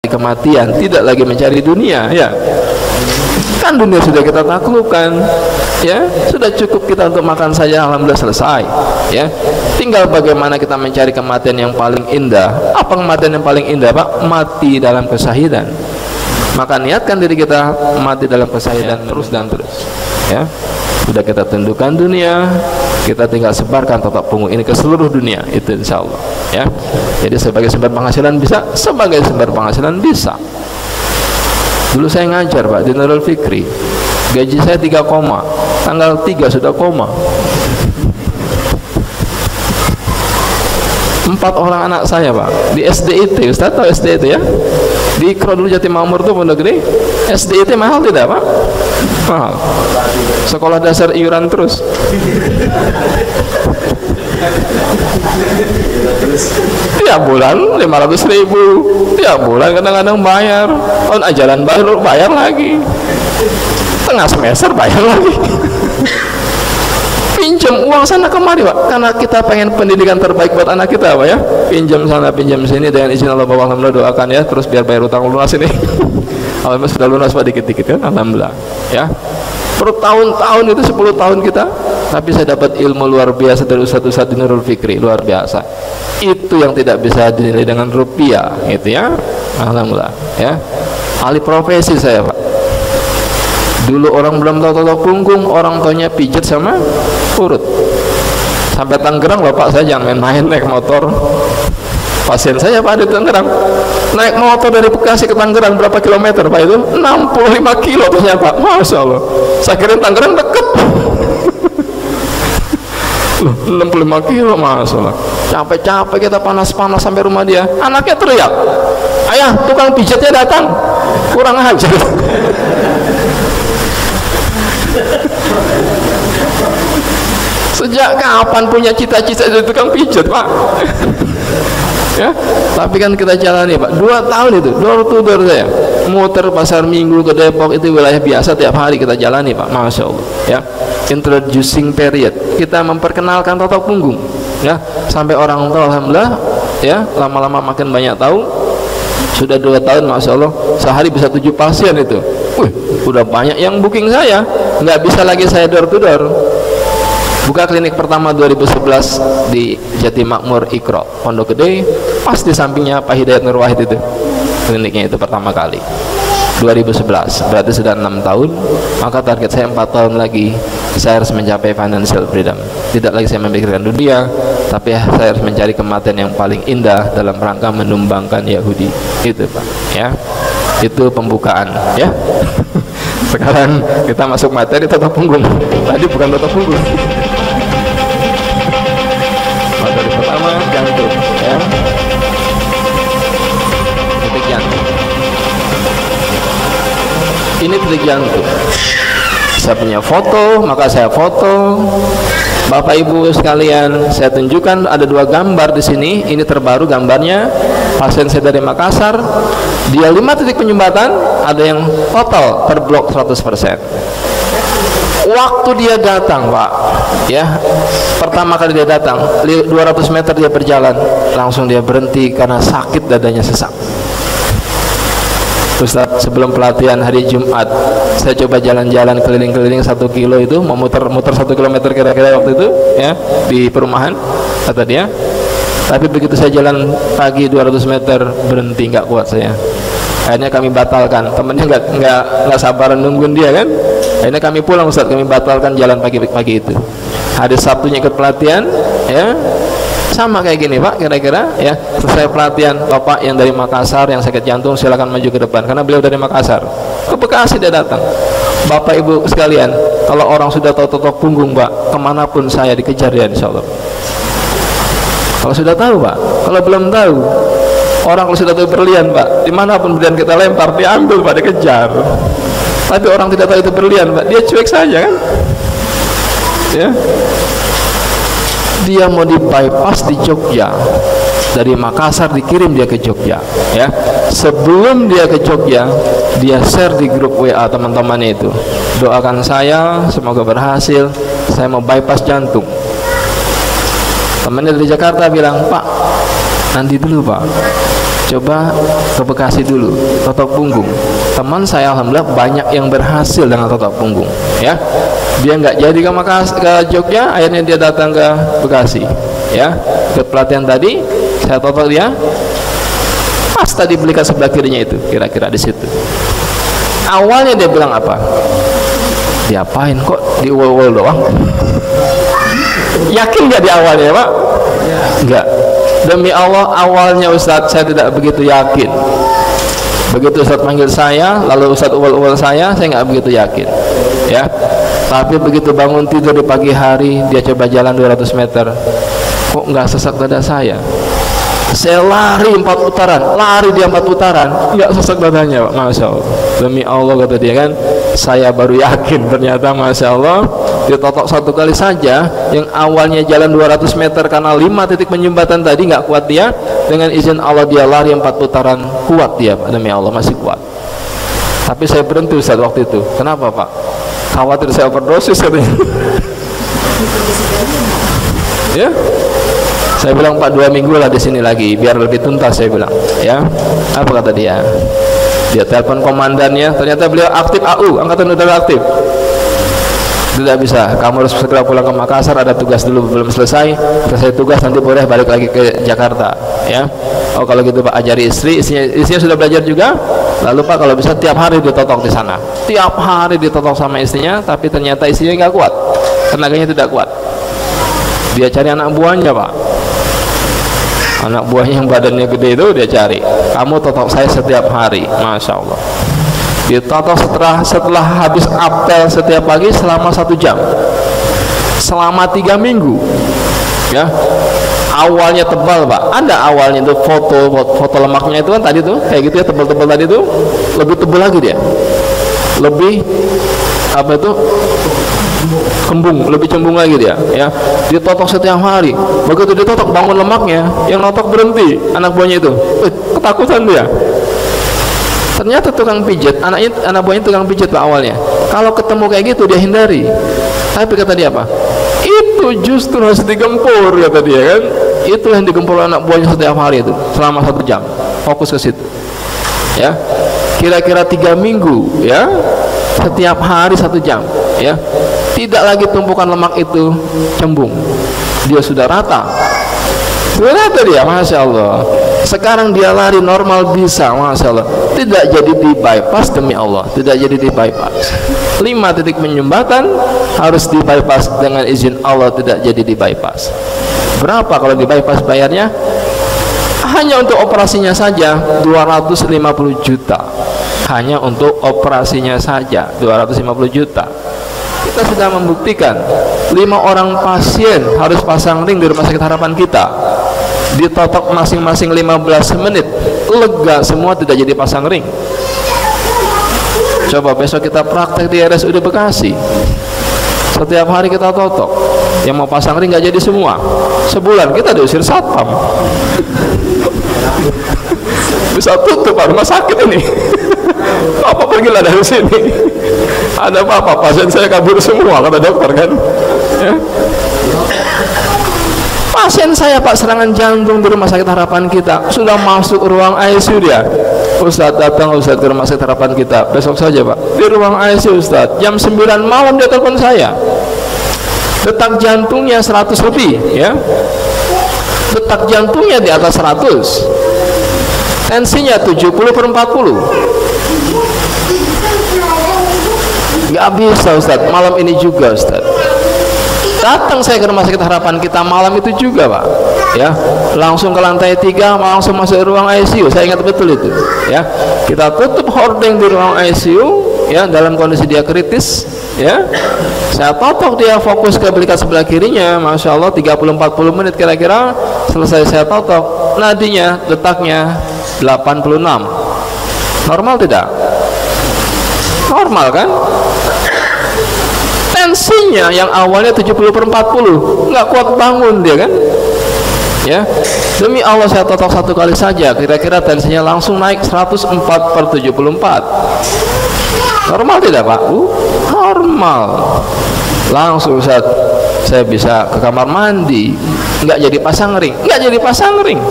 kematian, tidak lagi mencari dunia, ya. Kan dunia sudah kita taklukkan, ya, sudah cukup kita untuk makan saja, alhamdulillah selesai, ya. Tinggal bagaimana kita mencari kematian yang paling indah. Apa kematian yang paling indah, Pak? Mati dalam kesahidan. Maka niatkan diri kita mati dalam kesahidan terus dan terus, ya. Sudah kita tundukkan dunia, kita tinggal sebarkan totok punggung ini ke seluruh dunia, itu insya Allah, ya. Jadi sebagai sumber penghasilan bisa, sebagai sumber penghasilan bisa. Dulu saya ngajar, Pak, di Nurul Fikri, gaji saya 3 koma, tanggal 3 sudah koma. 4 orang anak saya, Pak, di SDIT. Ustaz tahu SDIT, ya? Di Ikro dulu Jatimamur tuh Pondok Gede. SDIT mahal tidak, Pak? Mahal. Sekolah dasar iuran terus. Tiap bulan 500.000, tiap bulan kadang-kadang bayar. Tahun ajaran baru bayar lagi, tengah semester bayar lagi. Pinjam uang sana kemari, Pak, karena kita pengen pendidikan terbaik buat anak kita, Pak, ya. Pinjam sana pinjam sini, dengan izin Allah, bahwa alhamdulillah doakan, ya, terus biar bayar utang lunas ini. Alhamdulillah sudah lunas, Pak, dikit-dikit, kan, alhamdulillah, ya. Bertahun-tahun itu 10 tahun kita, tapi saya dapat ilmu luar biasa dari Ustadz di Nurul Fikri, luar biasa. Itu yang tidak bisa dinilai dengan rupiah, gitu, ya. Alhamdulillah, ya. Ahli profesi saya, Pak. Dulu orang belum tahu totok punggung, orang taunya pijat sama urut. Sampai Tangerang, Bapak saya jangan main-main naik motor. Pasien saya, Pak, di Tangerang, naik motor dari Bekasi ke Tangerang berapa kilometer, Pak? Itu 65 kilo ternyata, Masya Allah. Saya kira Tangerang deket. 65 kilo, Masya Allah. Capek-capek kita, panas-panas sampai rumah dia, anaknya teriak, "Ayah, tukang pijatnya datang." Kurang ajar. Sejak kapan punya cita-cita jadi tukang pijat, Pak? Ya, tapi kan kita jalani, Pak. 2 tahun itu, door to door saya, muter pasar Minggu ke Depok, itu wilayah biasa, tiap hari kita jalani, Pak. Masya Allah, ya. Introducing period, kita memperkenalkan totok punggung, ya, sampai orang tahu, alhamdulillah, ya. Lama-lama makin banyak tahu. Sudah 2 tahun, Masya Allah, sehari bisa 7 pasien itu. Wih, udah banyak yang booking saya, nggak bisa lagi saya door to door. Buka klinik pertama 2011 di Jatimakmur Ikro, Pondok Gede, pas di sampingnya Pak Hidayat Nur Wahid itu. Kliniknya itu pertama kali 2011, berarti sudah 6 tahun. Maka target saya 4 tahun lagi, saya harus mencapai financial freedom. Tidak lagi saya memikirkan dunia, tapi saya harus mencari kematian yang paling indah dalam rangka menumbangkan Yahudi. Itu, Pak, ya. Itu pembukaan, ya. Sekarang kita masuk materi totok punggung. Tadi bukan totok punggung. Materi pertama jantung, ya. Titik jantung. Ini titik jantung. Saya punya foto, maka saya foto. Bapak Ibu sekalian, saya tunjukkan ada 2 gambar di sini. Ini terbaru gambarnya. Pasien saya dari Makassar. Dia 5 titik penyumbatan, ada yang total per blok 100%. Waktu dia datang, Pak, ya, pertama kali dia datang, 200 meter dia berjalan, langsung dia berhenti karena sakit, dadanya sesak. Ustaz, sebelum pelatihan hari Jumat, saya coba jalan-jalan keliling-keliling 1 kilo itu, memutar-mutar 1 kilometer kira-kira waktu itu, ya, di perumahan, kata dia. Tapi begitu saya jalan pagi 200 meter, berhenti, nggak kuat saya. Akhirnya kami batalkan. Temennya nggak sabaran nungguin dia, kan. Akhirnya kami pulang, Ustaz, kami batalkan jalan pagi-pagi itu. Hari Sabtunya ikut pelatihan, ya. Sama kayak gini, Pak, kira-kira, ya. Selesai pelatihan, Bapak yang dari Makassar yang sakit jantung silakan maju ke depan, karena beliau dari Makassar. Ke Bekasi dia datang. Bapak Ibu sekalian, kalau orang sudah tahu totok punggung, Pak, kemanapun saya dikejar ya, insya Allah. Kalau sudah tahu, Pak. Kalau belum tahu, orang kalau sudah tahu berlian, Pak, dimanapun berlian kita lempar, diambil, Pak, dikejar. Tapi orang tidak tahu itu berlian, Pak, dia cuek saja, kan, ya. Dia mau di bypass di Jogja, dari Makassar dikirim dia ke Jogja, ya. Sebelum dia ke Jogja, dia share di grup WA teman-temannya itu, doakan saya semoga berhasil, saya mau bypass jantung. Temannya dari Jakarta bilang, Pak, nanti dulu, Pak, coba ke Bekasi dulu, totok punggung. Teman saya alhamdulillah banyak yang berhasil dengan totok punggung, ya. Dia nggak jadi ke Jogja, akhirnya dia datang ke Bekasi, ya. Ikut pelatihan tadi, saya totok dia. Pas tadi belikan sebelah kirinya itu, kira-kira di situ. Awalnya dia bilang apa? Diapain kok diuol-uol doang? Yakin nggak di awalnya, Pak? Enggak. Demi Allah, awalnya Ustadz saya tidak begitu yakin. Begitu Ustadz manggil saya, lalu Ustadz uol-uol saya nggak begitu yakin, ya. Tapi begitu bangun tidur di pagi hari, dia coba jalan 200 meter, kok nggak sesak dada saya. Saya lari 4 putaran, lari dia 4 putaran, nggak sesak dadanya, Pak. Masya Allah. Demi Allah, kata dia kan, saya baru yakin ternyata, Masya Allah, ditotok 1 kali saja. Yang awalnya jalan 200 meter karena 5 titik penyumbatan tadi nggak kuat dia, dengan izin Allah dia lari 4 putaran, kuat dia, Pak. Demi Allah masih kuat. Tapi saya berhenti Ustaz waktu itu. Kenapa, Pak? Khawatir saya overdosis katanya. Ya, saya bilang, Pak, 2 minggu lah di sini lagi biar lebih tuntas, saya bilang, ya. Apa kata dia? Dia telepon komandannya, ternyata beliau aktif AU, angkatan udara aktif. Tidak bisa, kamu harus segera pulang ke Makassar, ada tugas dulu belum selesai tugas, nanti boleh balik lagi ke Jakarta, ya. Oh kalau gitu Pak, ajari istrinya sudah belajar juga. Lalu Pak, kalau bisa tiap hari ditotok di sana, tiap hari ditotok sama istrinya, tapi ternyata istrinya nggak kuat, tenaganya tidak kuat. Dia cari anak buahnya, Pak. Anak buahnya yang badannya gede itu dia cari, kamu totok saya setiap hari. Masya Allah. Ditotok setelah habis apel setiap pagi selama 1 jam, selama 3 minggu, ya. Awalnya tebal, Pak. Ada awalnya itu foto lemaknya itu kan tadi tuh kayak gitu ya, tebal-tebal tadi tuh, lebih tebal lagi dia, lebih apa itu, kembung, lebih cembung lagi dia, ya. Ditotok setiap hari. Begitu ditotok, bangun lemaknya, yang notok berhenti, anak buahnya itu ketakutan dia. Ternyata tukang pijat, anak buahnya tukang pijat, Pak, awalnya. Kalau ketemu kayak gitu dia hindari. Tapi kata dia apa? Itu justru harus digempur, kata dia kan. Itu yang digempur anak buahnya setiap hari itu selama 1 jam. Fokus ke situ, ya. Kira-kira 3 minggu, ya. Setiap hari 1 jam, ya. Tidak lagi tumpukan lemak itu cembung. Dia sudah rata. Sudah rata dia, Masya Allah. Sekarang dia lari normal bisa, Masya Allah. Tidak jadi di bypass, demi Allah. Tidak jadi di bypass. 5 titik penyumbatan harus di bypass, dengan izin Allah tidak jadi di bypass. Berapa kalau di bypass bayarnya? Hanya untuk operasinya saja 250 juta. Hanya untuk operasinya saja 250 juta. Kita sudah membuktikan 5 orang pasien harus pasang ring di Rumah Sakit Harapan kita. Ditotok masing-masing 15 menit, lega semua, tidak jadi pasang ring. Coba besok kita praktek di RSUD Bekasi, setiap hari kita totok. Yang mau pasang ring nggak jadi semua. Sebulan kita diusir satpam. Bisa tutup Pak rumah sakit ini. Apa pergilah dari sini. Ada apa-apa, pasien saya kabur semua, kata dokter kan, ya. Pasien saya, Pak, serangan jantung di Rumah Sakit Harapan kita, sudah masuk ruang ICU dia. Ustadz, datang Ustadz ke Rumah Sakit Harapan kita besok saja, Pak. Di ruang ICU Ustadz, jam 9 malam dia telepon saya. Detak jantungnya 100 lebih, ya. Detak jantungnya di atas 100. Tensinya 70/40. Gak bisa Ustadz, malam ini juga Ustadz. Datang saya ke Rumah Sakit Harapan kita malam itu juga, Pak, ya. Langsung ke lantai 3, langsung masuk ruang ICU. Saya ingat betul itu, ya. Kita tutup hordeng di ruang ICU, ya, dalam kondisi dia kritis, ya. Saya totok dia, fokus ke belikat sebelah kirinya, Masya Allah, 30-40 menit kira-kira. Selesai saya totok, nadinya, detaknya 86. Normal tidak? Normal kan? Tensinya yang awalnya 70/40, nggak kuat bangun dia kan, ya. Demi Allah saya totok 1 kali saja, kira-kira tensinya langsung naik 104/74. Normal tidak, Pak? Normal. Langsung saya bisa ke kamar mandi, nggak jadi pasang ring, nggak jadi pasang ring.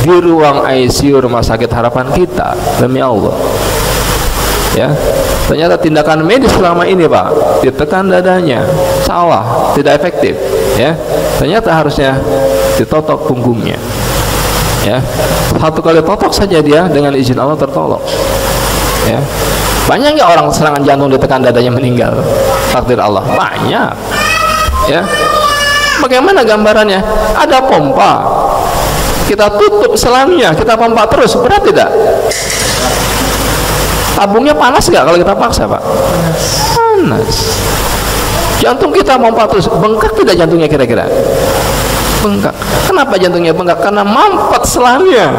di ruang ICU rumah sakit harapan kita, demi Allah. Ya, ternyata tindakan medis selama ini Pak, ditekan dadanya, salah, tidak efektif. Ya, ternyata harusnya ditotok punggungnya. Ya, satu kali totok saja dia dengan izin Allah tertolong. Ya, banyak nggak orang serangan jantung ditekan dadanya meninggal? Takdir Allah, banyak. Ya, bagaimana gambarannya? Ada pompa, kita tutup selangnya, kita pompa terus, berat tidak? Tabungnya panas nggak kalau kita paksa Pak? Panas. Jantung kita pompa terus, bengkak tidak jantungnya kira-kira? Bengkak. Kenapa jantungnya bengkak? Karena mampet selangnya.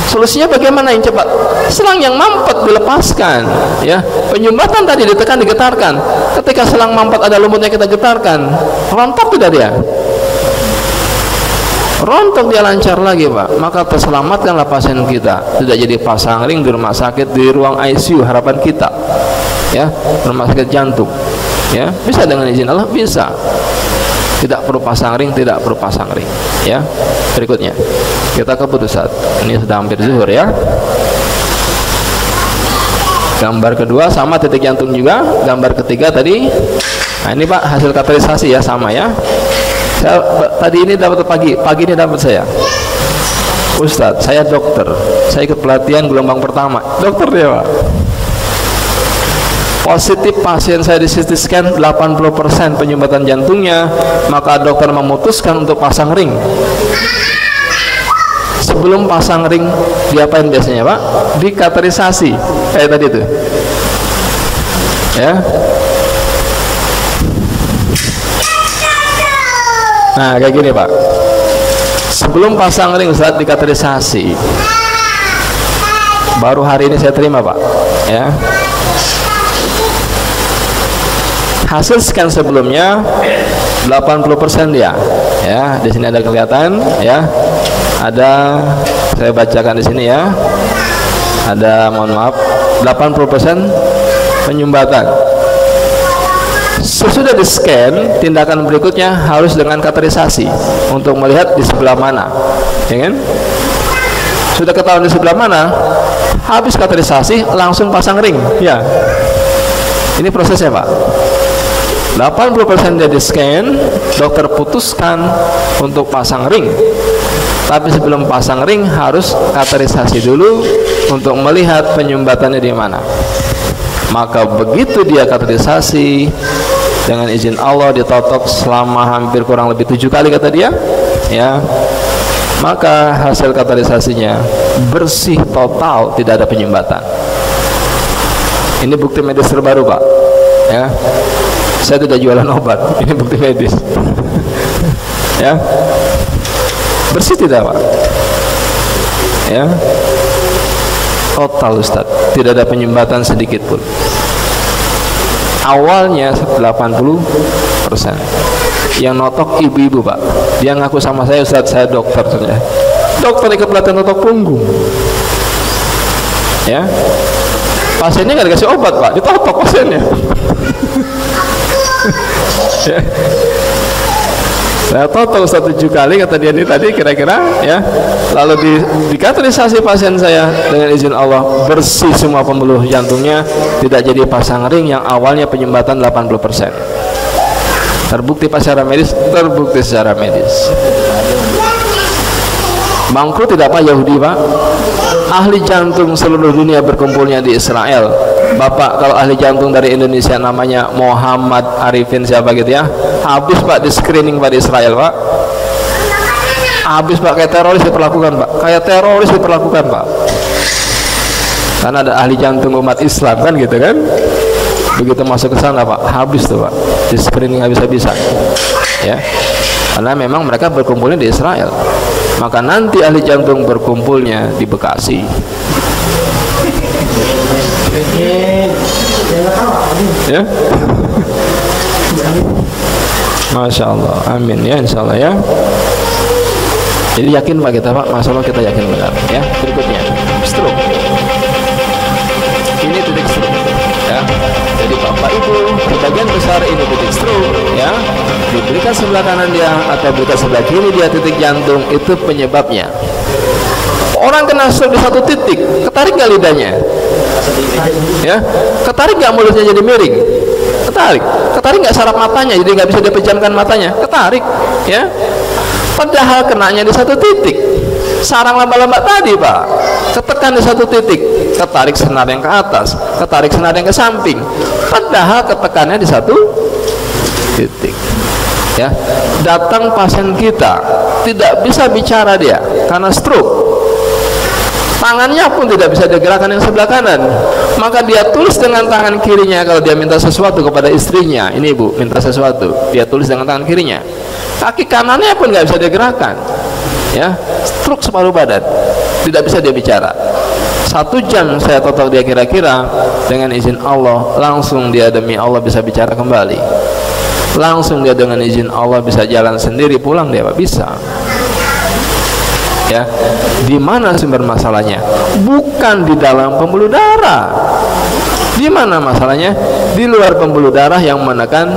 Solusinya bagaimana yang cepat? Selang yang mampet dilepaskan, ya. Penyumbatan tadi ditekan, digetarkan. Ketika selang mampet ada lumutnya kita getarkan, rontok tidak dia? Rontok, dia lancar lagi Pak. Maka terselamatkanlah pasien kita, tidak jadi pasang ring di rumah sakit, di ruang ICU harapan kita, ya, rumah sakit jantung. Ya, bisa dengan izin Allah, bisa. Tidak perlu pasang ring, tidak perlu pasang ring. Ya, berikutnya kita ke Ustaz. Ini sudah hampir zuhur ya. Gambar kedua sama titik jantung juga. Gambar ketiga tadi. Nah ini Pak hasil kateterisasi ya, sama ya. Saya tadi ini dapat pagi ini dapat saya. Ustadz, saya dokter. Saya ikut pelatihan gelombang pertama. Dokter dia Pak. Positif pasien saya di CT scan 80% penyumbatan jantungnya, maka dokter memutuskan untuk pasang ring. Sebelum pasang ring diapain biasanya Pak? Dikateterisasi kayak tadi itu. Ya. Nah kayak gini Pak. Sebelum pasang ring Ustaz dikateterisasi. Baru hari ini saya terima Pak. Ya. Hasil scan sebelumnya 80% dia. Ya, di sini ada kelihatan ya. Ada, saya bacakan di sini ya. Ada, mohon maaf, 80% penyumbatan. Sesudah di scan, tindakan berikutnya harus dengan kateterisasi untuk melihat di sebelah mana, ya kan? Sudah ketahuan di sebelah mana, habis kateterisasi langsung pasang ring, ya. Ini prosesnya Pak. 80% dia di scan, dokter putuskan untuk pasang ring. Tapi sebelum pasang ring harus kateterisasi dulu untuk melihat penyumbatannya di mana. Maka begitu dia kateterisasi, dengan izin Allah ditotok selama hampir kurang lebih 7 kali kata dia, ya. Maka hasil kateterisasinya bersih total, tidak ada penyumbatan. Ini bukti medis terbaru Pak. Ya. Saya tidak jualan obat, ini bukti medis. Ya, bersih tidak Pak? Ya, total Ustaz, tidak ada penyumbatan sedikit pun. Awalnya 80%. Yang notok ibu-ibu Pak. Dia ngaku sama saya, Ustaz, saya dokter saja. Dokter ikut pelatihan notok punggung. Ya, pasiennya nggak dikasih obat Pak, ditotok pasiennya. Ya. Saya total 7 kali kata dia ini tadi kira-kira ya. Lalu dikateterisasi pasien saya dengan izin Allah bersih semua pembuluh jantungnya, tidak jadi pasang ring yang awalnya penyumbatan 80%. Terbukti secara medis, terbukti secara medis. Bangkrut tidak Pak Yahudi Pak? Ahli jantung seluruh dunia berkumpulnya di Israel. Bapak kalau ahli jantung dari Indonesia namanya Muhammad Arifin siapa gitu ya, habis Pak di screening Pak di Israel Pak. Habis Pak, kayak teroris diperlakukan Pak, kayak teroris diperlakukan Pak. Karena ada ahli jantung umat Islam kan gitu kan. Begitu masuk ke sana Pak, habis tuh Pak, di screening habis-habisan. Ya, karena memang mereka berkumpulnya di Israel. Maka nanti ahli jantung berkumpulnya di Bekasi. Ya, Masya Allah, amin ya, insya Allah ya. Jadi yakin Pak kita Pak, Masya Allah kita yakin benar ya. Berikutnya stroke. Ini titik stroke ya. Jadi Bapak Ibu, di bagian besar ini titik stroke, ya, diberikan sebelah kanan dia atau berikan sebelah kiri dia titik jantung, itu penyebabnya. Orang kena stroke di satu titik, ketarik nggak lidahnya? Ya, ketarik nggak mulutnya jadi miring? Ketarik nggak saraf matanya jadi nggak bisa dipejamkan matanya? Ketarik, ya. Padahal kenanya di satu titik. Sarang laba-laba tadi, Pak, ketekan di satu titik, ketarik senar yang ke atas, ketarik senar yang ke samping, padahal ketekannya di satu titik. Ya, datang pasien kita tidak bisa bicara dia karena stroke, tangannya pun tidak bisa digerakkan yang sebelah kanan, maka dia tulis dengan tangan kirinya. Kalau dia minta sesuatu kepada istrinya, ini ibu minta sesuatu, dia tulis dengan tangan kirinya, kaki kanannya pun nggak bisa digerakkan. Ya, stroke separuh badan, tidak bisa dia bicara. 1 jam saya totok dia, kira-kira dengan izin Allah langsung dia demi Allah bisa bicara kembali, langsung dia dengan izin Allah bisa jalan sendiri, pulang dia, Pak, bisa. Ya, di mana sumber masalahnya? Bukan di dalam pembuluh darah. Di mana masalahnya? Di luar pembuluh darah yang menekan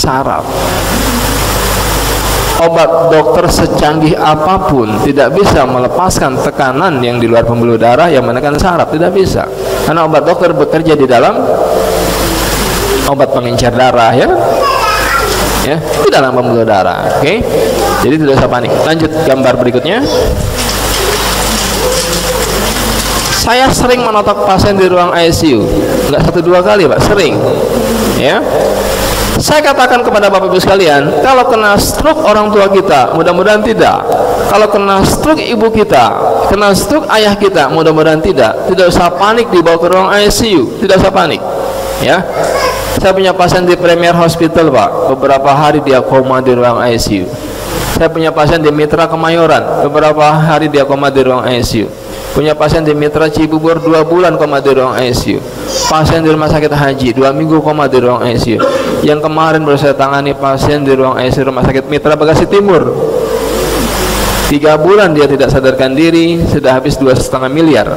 saraf. Obat dokter secanggih apapun tidak bisa melepaskan tekanan yang di luar pembuluh darah yang menekan saraf, tidak bisa. Karena obat dokter bekerja di dalam obat pengencer darah, ya, ya, di dalam pembuluh darah. Oke, jadi tidak usah panik. Lanjut gambar berikutnya. Saya sering menotok pasien di ruang ICU, nggak 1-2 kali, Pak, sering. Ya, saya katakan kepada Bapak Ibu sekalian, kalau kena stroke orang tua kita, mudah-mudahan tidak. Kalau kena stroke ibu kita, kena stroke ayah kita, mudah-mudahan tidak. Tidak usah panik dibawa ke ruang ICU, tidak usah panik. Ya, saya punya pasien di Premier Hospital, Pak, beberapa hari dia koma di ruang ICU. Saya punya pasien di Mitra Kemayoran, beberapa hari dia koma di ruang ICU. Punya pasien di Mitra Cibubur 2 bulan koma di ruang ICU. Pasien di rumah sakit haji 2 minggu koma di ruang ICU. Yang kemarin baru saya tangani pasien di ruang ICU rumah sakit Mitra Bekasi Timur, 3 bulan dia tidak sadarkan diri, sudah habis 2,5 miliar.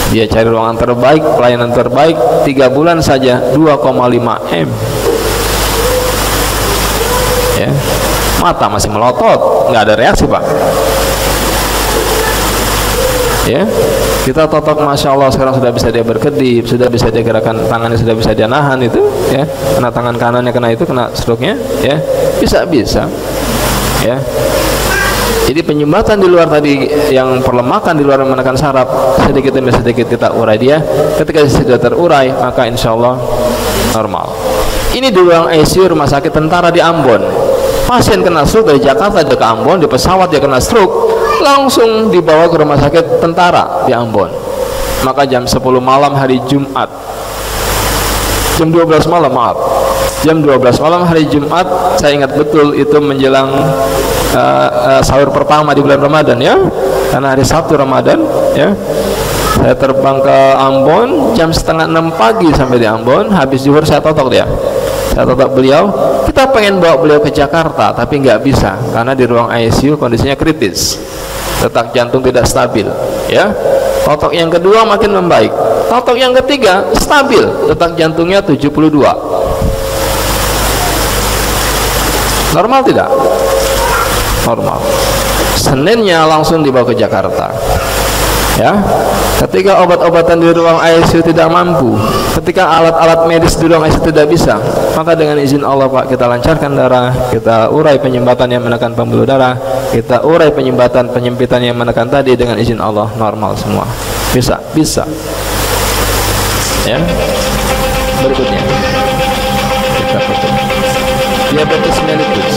Dia cari ruangan terbaik, pelayanan terbaik, 3 bulan saja 2,5 M. Ya, mata masih melotot, nggak ada reaksi, Pak. Ya, kita totok, masya Allah, sekarang sudah bisa dia berkedip, sudah bisa dia gerakan tangannya, sudah bisa dia nahan itu, ya, kena tangan kanannya, kena itu, kena stroke-nya, ya, bisa, ya. Jadi penyumbatan di luar tadi yang perlemakan di luar menekan saraf, sedikit demi sedikit kita urai dia. Ketika sudah terurai, maka insya Allah normal. Ini di ruang ICU rumah sakit tentara di Ambon. Pasien kena stroke dari Jakarta dia ke Ambon, di pesawat dia kena stroke, langsung dibawa ke rumah sakit tentara di Ambon. Maka jam 10 malam hari Jumat, jam 12 malam, maaf, jam 12 malam hari Jumat, saya ingat betul itu menjelang sahur pertama di bulan Ramadan, ya, karena hari Sabtu Ramadan, ya. Saya terbang ke Ambon jam setengah 6 pagi sampai di Ambon. Habis zuhur saya totok dia, saya totok beliau. Kita pengen bawa beliau ke Jakarta tapi nggak bisa karena di ruang ICU kondisinya kritis, detak jantung tidak stabil, ya. Totok yang kedua makin membaik, totok yang ketiga stabil, detak jantungnya 72. Normal tidak? Normal. Seninnya langsung dibawa ke Jakarta, ya. Ketika obat-obatan di ruang ICU tidak mampu, ketika alat-alat medis di ruang ICU tidak bisa, maka dengan izin Allah, Pak, kita lancarkan darah, kita urai penyumbatan yang menekan pembuluh darah, kita urai penyumbatan penyempitan yang menekan tadi, dengan izin Allah normal semua. Bisa. Ya. Berikutnya kita foto. Diabetes mellitus.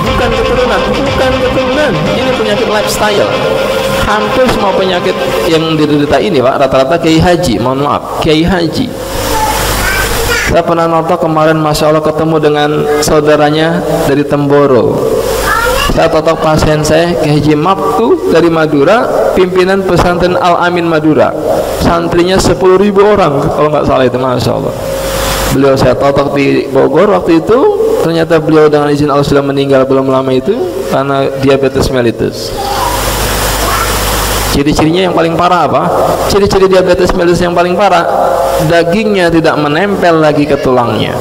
Bukan keturunan, ini penyakit lifestyle. Hampir semua penyakit yang diderita ini, Pak, rata-rata kiai haji, mohon maaf, kiai haji. Saya pernah nonton kemarin, masya Allah, ketemu dengan saudaranya dari Temboro. Saya totok pasien saya, Kiai Haji Mabtu dari Madura, pimpinan pesantren Al Amin Madura. Santrinya 10.000 orang kalau nggak salah itu, masya Allah. Beliau saya totok di Bogor waktu itu. Ternyata beliau dengan izin Allah sudah meninggal belum lama itu karena diabetes mellitus. Ciri-cirinya yang paling parah apa? Ciri-ciri diabetes mellitus yang paling parah, dagingnya tidak menempel lagi ke tulangnya.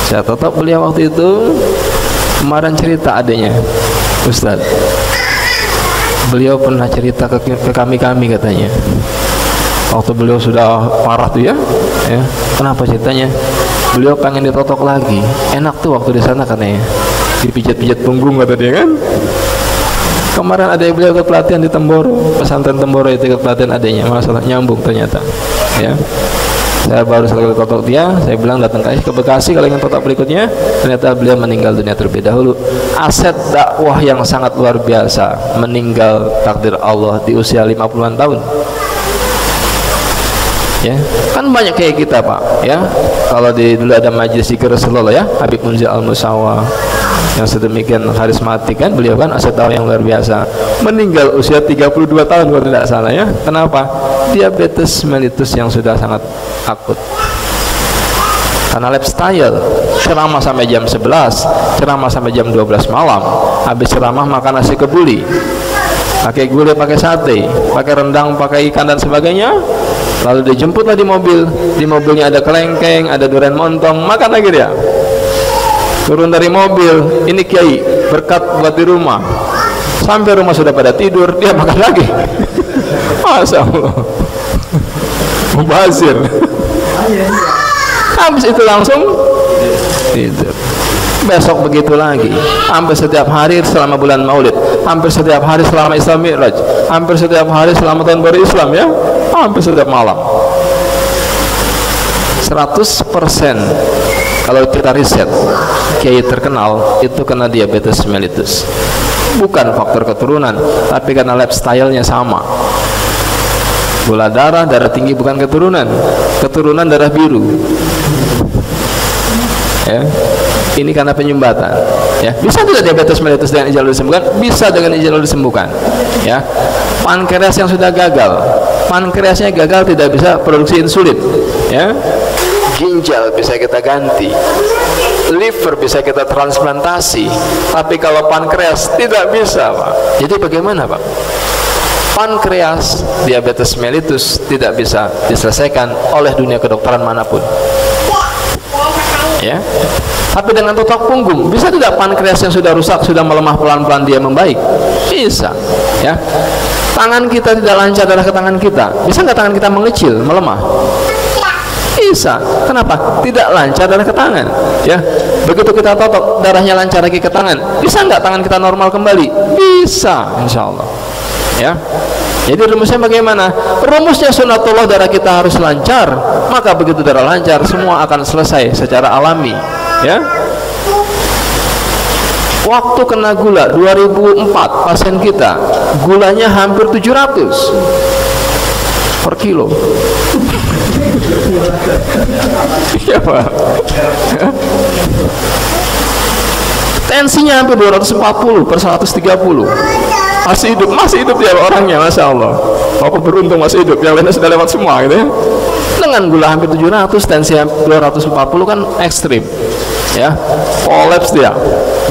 Saya tetap beliau waktu itu kemarin cerita adanya, Ustaz, beliau pernah cerita ke kami katanya, waktu beliau sudah parah tuh ya, kenapa ceritanya? Beliau pengen ditotok lagi, enak tuh waktu di sana katanya, dipijat-pijat punggung kata dia kan. Kemarin ada yang beliau ke pelatihan di Temboro, pesantren Temboro itu ke pelatihan adanya, masalah nyambung ternyata, ya. Saya baru sekali totok dia, saya bilang datang ke Bekasi kalau ingin totok berikutnya, ternyata beliau meninggal dunia terlebih dahulu. Aset dakwah yang sangat luar biasa, meninggal takdir Allah di usia 50-an tahun. Ya, kan banyak kayak kita Pak, ya. Kalau dulu ada majelis zikir Rasulullah ya, Habib Munzir Al-Musawa yang sedemikian karismatik kan, beliau kan aset dakwah yang luar biasa, meninggal usia 32 tahun kalau tidak salah ya. Kenapa? Diabetes mellitus yang sudah sangat akut. Karena lifestyle, ceramah sampai jam 11, ceramah sampai jam 12 malam, habis ceramah makan nasi kebuli, pakai gulai, pakai sate, pakai rendang, pakai ikan dan sebagainya. Lalu dijemputlah di mobil, di mobilnya ada kelengkeng, ada durian montong, makan lagi dia. Turun dari mobil, ini kiai berkat buat di rumah. Sampai rumah sudah pada tidur, dia makan lagi. Masya Allah, mubazir. Habis itu langsung tidur. Besok begitu lagi, hampir setiap hari selama bulan Maulid, hampir setiap hari selama Isra Mi'raj, hampir setiap hari selama tahun baru Islam ya, hampir setiap malam. 100% kalau kita riset, kiai terkenal itu kena diabetes mellitus. Bukan faktor keturunan, tapi karena lifestyle-nya sama. Gula darah tinggi bukan keturunan, keturunan darah biru. Ya. Ini karena penyumbatan. Ya, bisa tidak diabetes mellitus dengan insya Allah disembuhkan? Bisa dengan insya Allah disembuhkan. Ya, pankreas yang sudah gagal, pankreasnya gagal tidak bisa produksi insulin. Ya, ginjal bisa kita ganti, liver bisa kita transplantasi, tapi kalau pankreas tidak bisa, Pak. Jadi bagaimana, Pak? Pankreas, diabetes mellitus tidak bisa diselesaikan oleh dunia kedokteran manapun. Ya, tapi dengan totok punggung bisa tidak pankreas yang sudah rusak, sudah melemah pelan-pelan dia membaik? Bisa. Ya, tangan kita tidak lancar darah ke tangan kita, bisa nggak tangan kita mengecil, melemah? Bisa. Kenapa? Tidak lancar darah ke tangan. Ya, begitu kita totok darahnya lancar lagi ke tangan, bisa nggak tangan kita normal kembali? Bisa, insya Allah. Ya, jadi rumusnya bagaimana? Rumusnya sunatullah, darah kita harus lancar, maka begitu darah lancar semua akan selesai secara alami. Ya, waktu kena gula 2004 pasien kita gulanya hampir 700 per kilo. Iya Pak. Tensinya hampir 240 per 130. Masih hidup ya orangnya, Masya Allah. Bapak beruntung masih hidup, yang lainnya sudah lewat semua gitu ya. Dengan gula hampir 700, tensi 240 kan ekstrim. Ya, kolaps dia.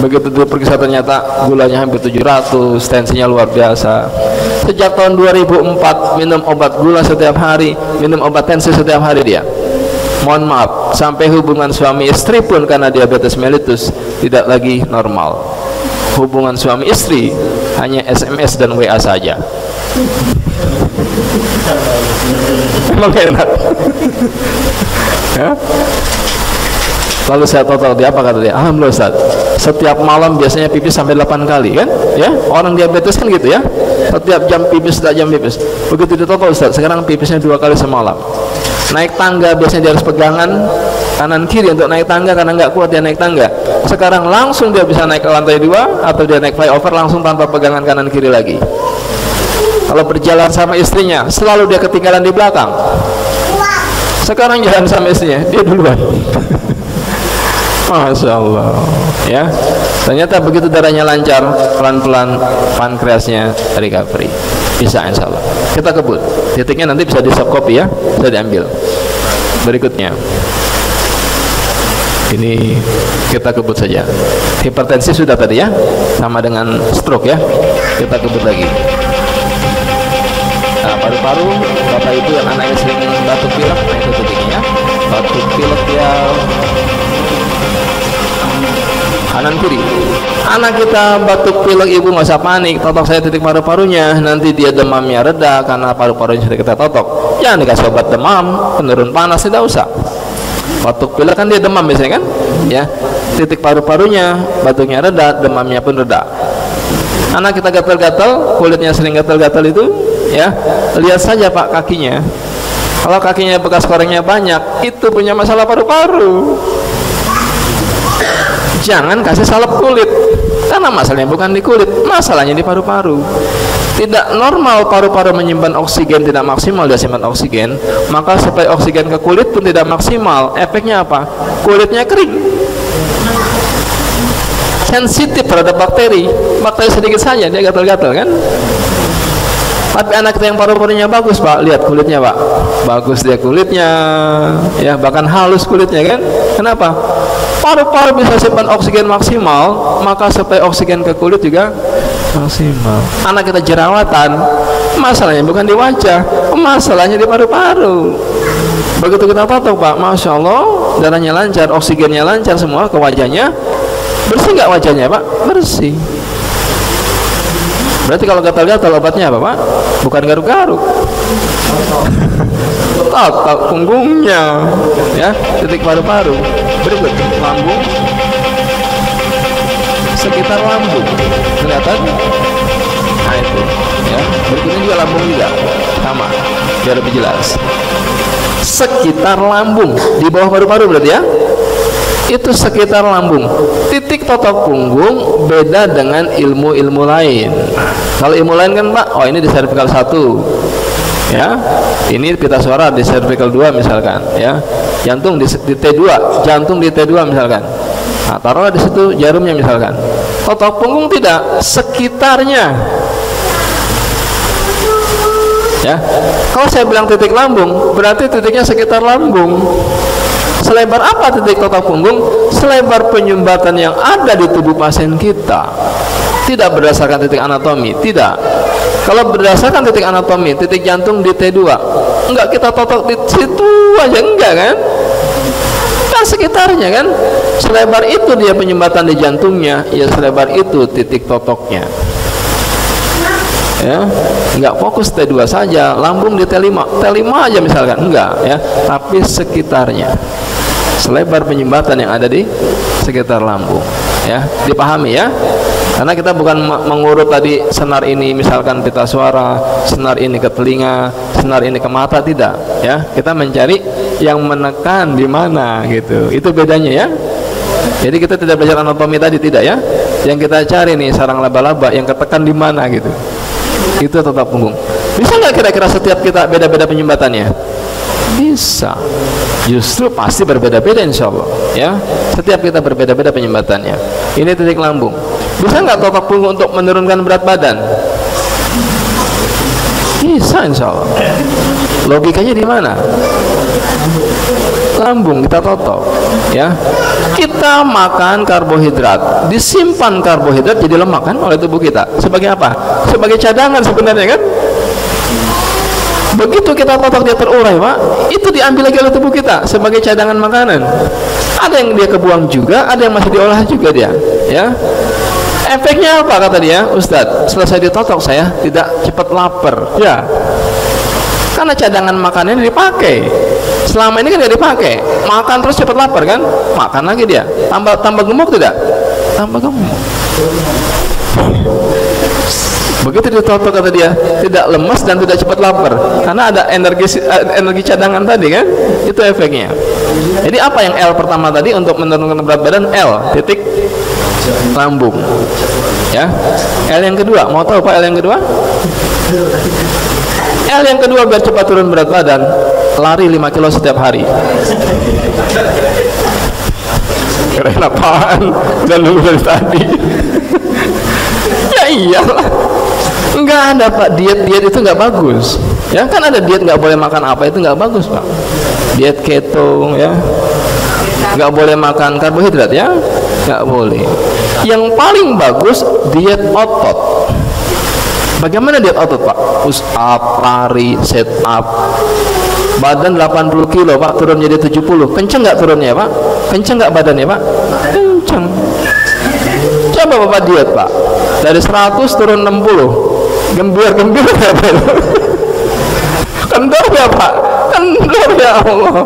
Begitu dia periksa ternyata gulanya hampir 700, tensinya luar biasa. Sejak tahun 2004 minum obat gula setiap hari, minum obat tensi setiap hari dia. Mohon maaf, sampai hubungan suami istri pun karena diabetes mellitus tidak lagi normal. Hubungan suami istri hanya SMS dan WA saja. Memang enak. Ya? Lalu saya total dia, apa kata dia? Alhamdulillah Ustaz, setiap malam biasanya pipis sampai 8 kali kan? Ya, orang diabetes kan gitu ya. Setiap jam pipis, setiap jam pipis. Begitu ditotal Ustaz, sekarang pipisnya 2 kali semalam. Naik tangga biasanya dia harus pegangan kanan kiri untuk naik tangga karena nggak kuat dia naik tangga. Sekarang langsung dia bisa naik ke lantai 2 atau dia naik flyover langsung tanpa pegangan kanan kiri lagi. Kalau berjalan sama istrinya selalu dia ketinggalan di belakang. Sekarang jalan sama istrinya dia duluan. Masya Allah. Ya, ternyata begitu darahnya lancar, pelan-pelan pankreasnya recovery. Bisa insya Allah. Kita kebut. Titiknya nanti bisa di subcopy ya, bisa diambil. Berikutnya, ini kita kebut saja. Hipertensi sudah tadi ya, sama dengan stroke ya. Kita kebut lagi. Apa paru-paru. Bapak ibu yang anaknya sering batuk pilek, nah itu titiknya. Batuk pilek ya kanan kiri. Anak kita batuk pilek, ibu nggak usah panik, totok saya titik paru-parunya, nanti dia demamnya reda karena paru-parunya sudah kita totok. Jangan dikasih obat demam, penurun panas, tidak usah. Batuk pilek kan dia demam biasanya kan, ya. Titik paru-parunya, batuknya reda, demamnya pun reda. Anak kita gatal-gatal, kulitnya sering gatal-gatal itu, ya, lihat saja Pak kakinya. Kalau kakinya bekas korengnya banyak, itu punya masalah paru-paru. Jangan kasih salep kulit, karena masalahnya bukan di kulit, masalahnya di paru-paru. Tidak normal paru-paru menyimpan oksigen, tidak maksimal dia simpan oksigen, maka supaya oksigen ke kulit pun tidak maksimal. Efeknya apa? Kulitnya kering, sensitif terhadap bakteri. Bakteri sedikit saja dia gatal-gatal kan. Tapi anak kita yang paru-parunya bagus Pak, lihat kulitnya Pak, bagus dia kulitnya, ya, bahkan halus kulitnya kan. Kenapa? Paru-paru bisa simpan oksigen maksimal, maka supaya oksigen ke kulit juga maksimal. Anak kita jerawatan, masalahnya bukan di wajah, masalahnya di paru-paru. Begitu kita totok Pak, Masya Allah, darahnya lancar, oksigennya lancar semua ke wajahnya. Bersih nggak wajahnya Pak? Bersih. Berarti kalau gatal-gatal obatnya apa Pak? Bukan garuk-garuk, totok punggungnya, ya, titik paru-paru. Berikut lambung, sekitar lambung, kelihatan? Nah itu, ya. Berikutnya juga lambung juga, sama, biar lebih jelas. Sekitar lambung, di bawah paru-paru berarti ya. Itu sekitar lambung. Titik totok punggung beda dengan ilmu-ilmu lain. Kalau ilmu lain kan Pak, oh ini di cervical 1, ya, ini pita suara di cervical 2 misalkan, ya, jantung di T2, jantung di T2 misalkan. Nah, taruhlah di situ jarumnya misalkan. Totok punggung tidak, sekitarnya. Ya, kalau saya bilang titik lambung, berarti titiknya sekitar lambung. Selebar apa titik totok punggung? Selebar penyumbatan yang ada di tubuh pasien kita. Tidak berdasarkan titik anatomi, tidak. Kalau berdasarkan titik anatomi, titik jantung di T2, enggak kita totok di situ aja, enggak kan? Kan sekitarnya kan? Selebar itu dia penyumbatan di jantungnya, ya selebar itu titik totoknya. Ya, enggak fokus T2 saja, lambung di T5 aja misalkan, enggak ya, tapi sekitarnya. Selebar penyumbatan yang ada di sekitar lambung, ya, dipahami ya. Karena kita bukan mengurut tadi senar ini misalkan pita suara, senar ini ke telinga, senar ini ke mata, tidak ya. Kita mencari yang menekan di mana gitu. Itu bedanya ya. Jadi kita tidak belajar anatomi tadi, tidak ya. Yang kita cari nih sarang laba-laba yang ketekan di mana gitu. Itu totok punggung. Bisa nggak kira-kira setiap kita beda-beda penyumbatannya? Bisa. Justru pasti berbeda-beda insya Allah ya. Setiap kita berbeda-beda penyumbatannya. Ini titik lambung. Bisa nggak totok punggung untuk menurunkan berat badan? Bisa insya Allah. Logikanya di mana? Lambung kita totok ya. Kita makan karbohidrat, disimpan karbohidrat jadi lemak kan oleh tubuh kita. Sebagai apa? Sebagai cadangan sebenarnya kan. Begitu kita totok dia terurai Pak, itu diambil lagi oleh tubuh kita sebagai cadangan makanan. Ada yang dia kebuang juga, ada yang masih diolah juga dia ya. Efeknya apa kata dia? Ustadz, selesai ditotok saya tidak cepat lapar ya, karena cadangan makanannya dipakai. Selama ini kan dia dipakai, makan terus cepat lapar kan, makan lagi dia, tambah gemuk tidak? Tambah gemuk. Begitu ditotok kata dia, tidak lemas dan tidak cepat lapar, karena ada energi cadangan tadi kan, itu efeknya. Jadi apa yang L pertama tadi untuk menurunkan berat badan? L titik lambung ya. L yang kedua, mau tahu Pak L yang kedua? L yang kedua biar cepat turun berat badan, lari 5 kilo setiap hari. Keren apaan? Udah nunggu dari tadi. Ya iyalah, enggak ada Pak, diet itu nggak bagus ya. Kan ada diet nggak boleh makan apa, itu nggak bagus Pak. Diet keto ya, nggak boleh makan karbohidrat ya, nggak boleh. Yang paling bagus diet otot. Bagaimana diet otot Pak? Push up, lari, set up. Badan 80 kilo Pak, turun jadi 70. Kenceng nggak turunnya Pak? Kenceng nggak badannya Pak? Kenceng. Coba Bapak diet Pak, dari 100 turun 60. Gembir-gembir ya Pak? Kendor ya Pak? Kendor ya Allah,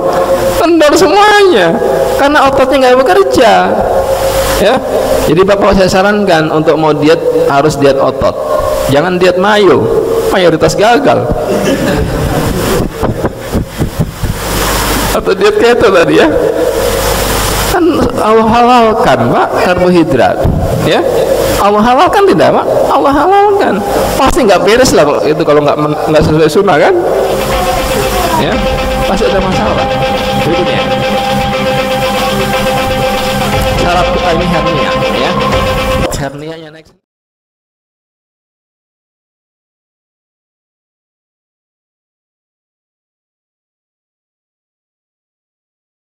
kendor semuanya karena ototnya nggak bekerja ya. Jadi Bapak saya sarankan untuk mau diet harus diet otot, jangan diet mayo, mayoritas gagal. Atau diet keto tadi ya, kan Allah halalkan Pak karbohidrat ya. Allah halalkan tidak Pak? Allah halalkan, pasti nggak beres lah itu kalau nggak sesuai sunnah kan ya, pasti ada masalah. Berikutnya syarat ini hernia ya, hernianya next.